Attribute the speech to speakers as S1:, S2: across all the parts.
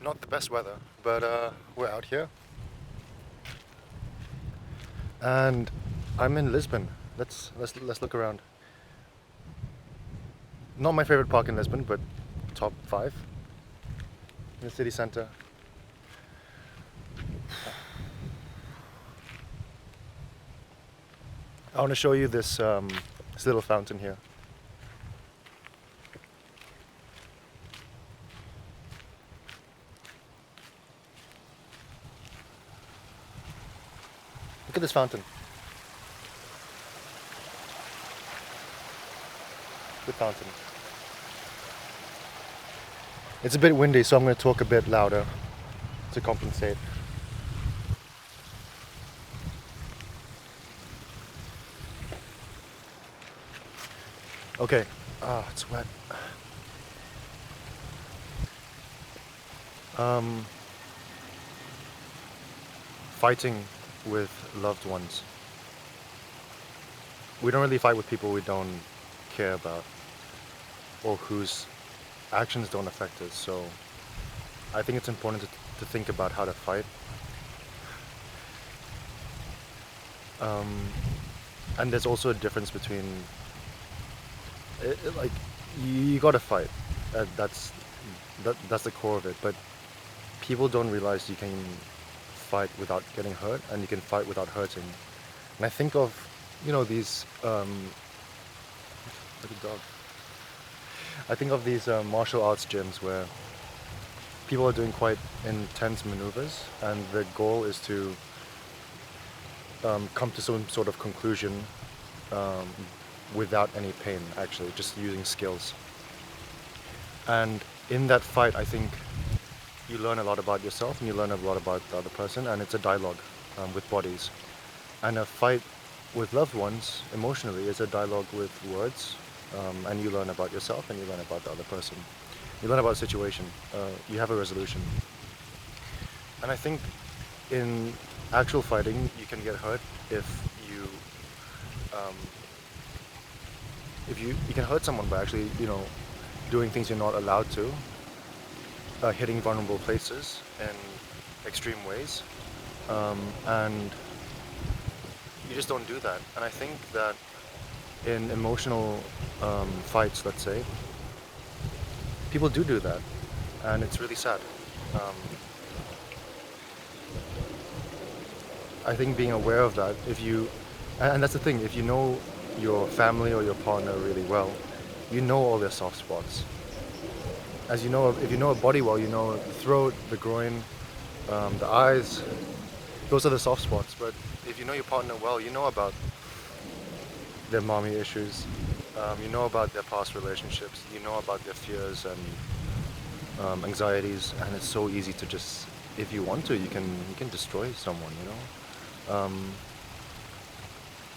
S1: Not the best weather, but we're out here, and I'm in Lisbon. Let's look around. Not my favorite park in Lisbon, but top five in the city center. I want to show you this little fountain here. Look at this fountain. Good fountain. It's a bit windy, so I'm going to talk a bit louder to compensate. Okay. Ah, it's wet. Um, Fighting with loved ones. We don't really fight with people we don't care about or whose actions don't affect us. So I think it's important to think about how to fight. And there's also a difference between like you gotta fight. That's the core of it. But people don't realize you can fight without getting hurt, and you can fight without hurting. And I think of these look at the dog. I think of these martial arts gyms where people are doing quite intense maneuvers, and the goal is to come to some sort of conclusion um, without any pain, actually, just using skills. And in that fight, I think you learn a lot about yourself and you learn a lot about the other person, and it's a dialogue with bodies. And a fight with loved ones emotionally is a dialogue with words, and you learn about yourself and you learn about the other person. You learn about the situation. You have a resolution. And I think in actual fighting, you can get hurt if you um, you can hurt someone by actually doing things you're not allowed to, hitting vulnerable places in extreme ways, and you just don't do that. And I think that in emotional fights, let's say, people do that, and it's really sad. Um, I think being aware of that, if you, and that's the thing, if you know your family or your partner really well, you know all their soft spots. As you know, if you know a body well, you know the throat, the groin, the eyes. Those are the soft spots. But if you know your partner well, you know about their mommy issues. You know about their past relationships. You know about their fears and anxieties. And it's so easy to just, if you want to, you can destroy someone.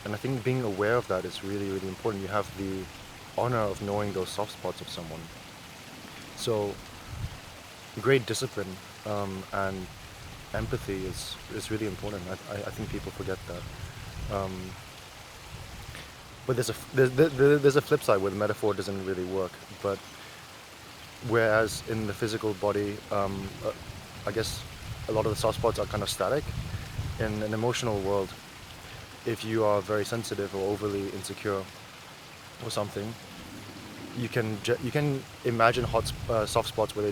S1: And I think being aware of that is really, really important. You have the honor of knowing those soft spots of someone. So great discipline and empathy is really important. I think people forget that. But there's a flip side where the metaphor doesn't really work. But whereas in the physical body, I guess a lot of the soft spots are kind of static. In an emotional world, if you are very sensitive or overly insecure or something, you can imagine soft spots where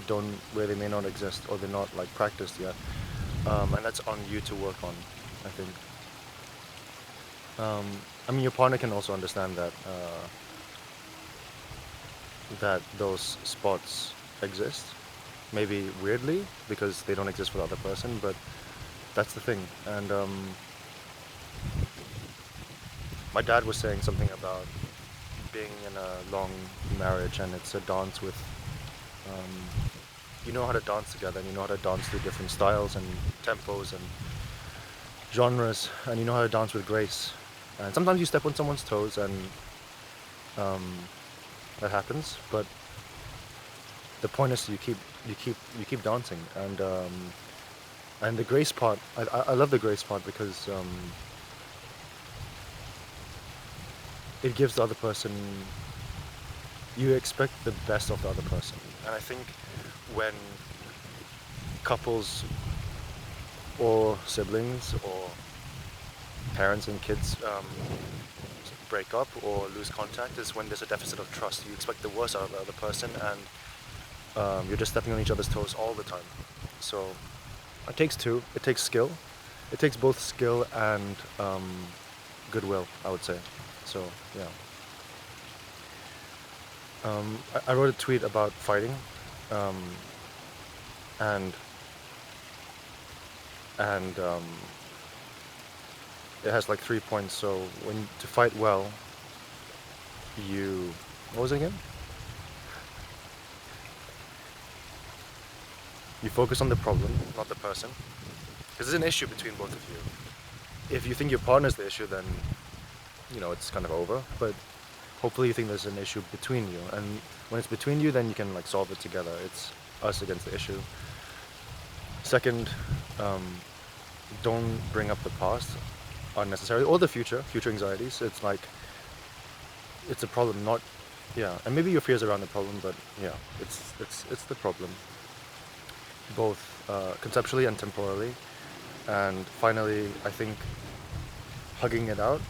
S1: they may not exist or they're not like practiced yet, and that's on you to work on, I think. I mean, your partner can also understand that those spots exist, maybe weirdly because they don't exist for the other person, but that's the thing. And my dad was saying something about being in a long marriage, and it's a dance with you know how to dance together, and you know how to dance through different styles and tempos and genres, and you know how to dance with grace. And sometimes you step on someone's toes, and um, that happens. But the point is you keep dancing, and the grace part. I love the grace part because it gives the other person, you expect the best of the other person. And I think when couples or siblings or parents and kids break up or lose contact is when there's a deficit of trust. You expect the worst out of the other person, and you're just stepping on each other's toes all the time. So it takes two. It takes skill. It takes both skill and goodwill, I would say. So yeah. I wrote a tweet about fighting, um, and and it has like 3 points. So when to fight well, you what was it again? You focus on the problem, not the person, because there's an issue between both of you. If you think your partner's the issue, then it's kind of over. But hopefully you think there's an issue between you, and when it's between you, then you can like solve it together. It's us against the issue. Second, don't bring up the past unnecessarily or the future anxieties. It's like it's a problem, not yeah, and maybe your fears around the problem, but yeah, it's the problem, both conceptually and temporally. And finally, I think hugging it out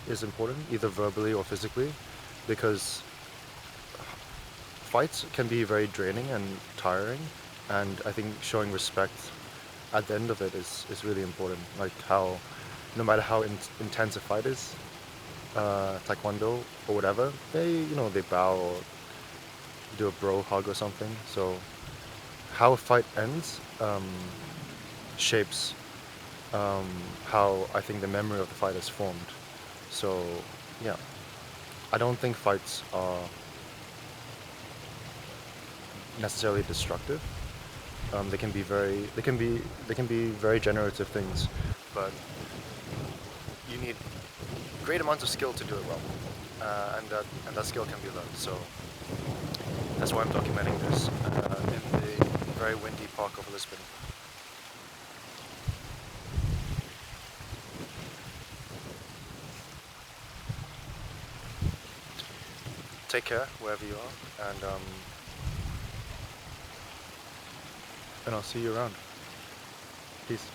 S1: is important, either verbally or physically, because fights can be very draining and tiring, and I think showing respect at the end of it is really important. Like how, no matter how intense a fight is, taekwondo or whatever, they bow or do a bro hug or something. So how a fight ends shapes how I think the memory of the fight is formed. So yeah, I don't think fights are necessarily destructive. They can be very generative things, but you need great amounts of skill to do it well, and that skill can be learned. So that's why I'm documenting this in the very windy park of Lisbon. Take care wherever you are, and I'll see you around. Peace.